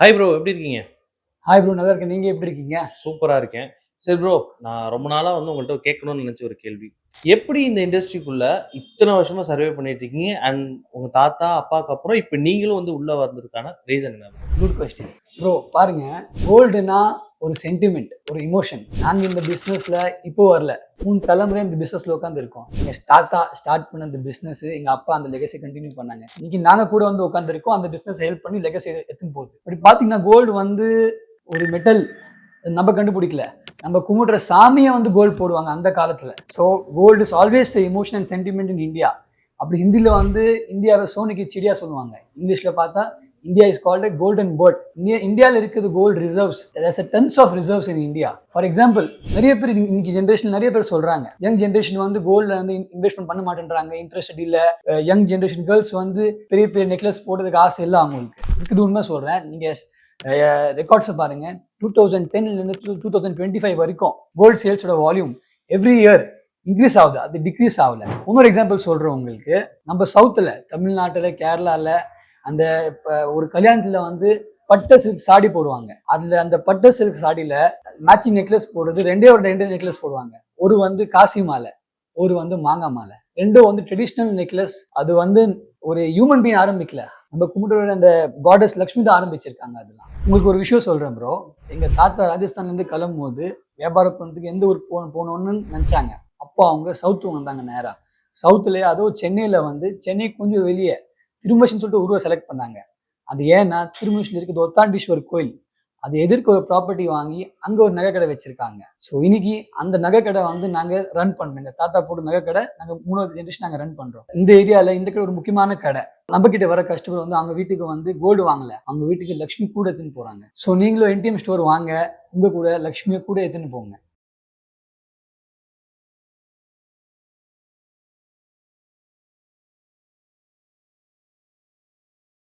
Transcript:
Hi bro, எப்படி இருக்கீங்க? Hi bro, நல்லா இருக்கேன். நீங்க எப்படி இருக்கீங்க? சூப்பரா இருக்கேன். சரி ப்ரோ, நான் ரொம்ப நாளா உங்கள்ட்ட கேட்கணும்னு நெனச்ச ஒரு கேள்வி. எப்படி இந்த இண்டஸ்ட்ரிக்குள்ள இத்தன வருஷமா சர்வே பண்ணிட்டு இருக்கீங்க? அண்ட் உங்க தாத்தா, அப்பாக்கு அப்புறம் இப்ப நீங்களும் உள்ள வந்ததுக்கான ரீசன் என்ன ப்ரோ? Good question. ப்ரோ பாருங்க, கோல்டுனா ஒரு சென்டிமெண்ட், ஒரு எமோஷன். நாங்க இந்த பிசினஸ்ல இப்போ வரல. 3 தலைமுறை இந்த பிசினஸ்ல உட்காந்துருக்கோம். எங்க தாத்தா ஸ்டார்ட் பண்ண இந்த பிசினஸ், எங்க அப்பா அந்த லெகசி கண்டினியூ பண்ணாங்க. இன்னைக்கு நாங்க கூட உட்காந்துருக்கோம். அந்த பிசினஸ் ஹெல்ப் பண்ணி லெகசி எடுத்துன்னு போகுது. இப்படி பாத்தீங்கன்னா கோல்டு ஒரு மெட்டல் நம்ம கண்டுபிடிக்கல. நம்ம கும்பிடுற சாமியை கோல்டு போடுவாங்க அந்த காலத்துல. So gold is always emotion and sentiment in India. அப்படி ஹிந்தியில இந்தியாவை சோனிக்கு சிடியா சொல்லுவாங்க. இங்கிலீஷ்ல பார்த்தா India is called a golden bird. இந்தியாவில் இருக்குது gold reserves. there's a tons of reserves in India. For example, நிறைய பேர் இன்னைக்கு ஜென்ரேஷன் நிறைய பேர் சொல்றாங்க, யங் ஜென்ரேஷன் கோல்ட்ல இன்வெஸ்ட்மெண்ட் பண்ண மாட்டேன்றாங்க, இன்ட்ரெஸ்ட் இல்ல. யங் ஜென்ரேஷன் கேர்ள்ஸ் பெரிய பெரிய நெக்லஸ் போடுறதுக்கு ஆசை இல்லை அவங்களுக்கு. இருக்குது உண்மை சொல்றேன். நீங்க ரெக்கார்ட்ஸை பாருங்க. 2010 2025 வரைக்கும் கோல்டு சேல்ஸோட வால்யூம் எவ்ரி இயர் இன்க்ரீஸ் ஆகுது, அது டிக்ரீஸ் ஆகல. இன்னொரு எக்ஸாம்பிள் சொல்றேன் உங்களுக்கு. நம்ம சவுத்துல, தமிழ்நாட்டுல, கேரளால அந்த ஒரு கல்யாணத்துல பட்டு சில்க் சாடி போடுவாங்க. அதுல அந்த பட்டு சில்க் சாடியில மேட்சிங் நெக்லஸ் போடுறது ரெண்டே நெக்லஸ் போடுவாங்க. ஒரு காசி மாலை, ஒரு மாங்காய் மாலை. ரெண்டும் ட்ரெடிஷ்னல் நெக்லஸ். அது ஒரு ஹியூமன் பீங் ஆரம்பிக்கல, நம்ம கும்பிட்டு அந்த காடஸ் லக்ஷ்மி தான் ஆரம்பிச்சிருக்காங்க. அதெல்லாம் உங்களுக்கு ஒரு விஷயம் சொல்றேன் ப்ரோ. எங்க தாத்தா ராஜஸ்தான்ல இருந்து கிளம்பும் போது வியாபாரம் பண்ணதுக்கு எந்த ஊருக்கு போகணும்னு நினைச்சாங்க. அப்போ அவங்க சவுத்து வந்தாங்க. நேரா சவுத்துலயே, அதுவும் சென்னையில சென்னை கொஞ்சம் வெளியே திருமஷின்னு சொல்லிட்டு ஊரை செலக்ட் பண்ணாங்க. அது ஏன்னா திருமஷில் இருக்குது ஒத்தாண்டீஸ்வர் கோயில். அது எதிர்க்க ஒரு ப்ராப்பர்ட்டி வாங்கி அங்க ஒரு நகைக்கடை வச்சிருக்காங்க. ஸோ இன்னைக்கு அந்த நகைக்கடை நாங்க ரன் பண்றோங்க. தாத்தா போட்டு நகைக்கடை நாங்க 3வது ஜென்ரேஷன் நாங்க ரன் பண்றோம். இந்த ஏரியால இந்த கடை ஒரு முக்கியமான கடை. நம்ம கிட்ட வர கஸ்டமர் அவங்க வீட்டுக்கு கோல்டு வாங்கல, அவங்க வீட்டுக்கு லக்ஷ்மி கூட எடுத்துன்னு போறாங்க. ஸோ நீங்களும் என்டிஎம் ஸ்டோர் வாங்க, உங்க கூட லக்ஷ்மியை கூட எடுத்துன்னு போங்க.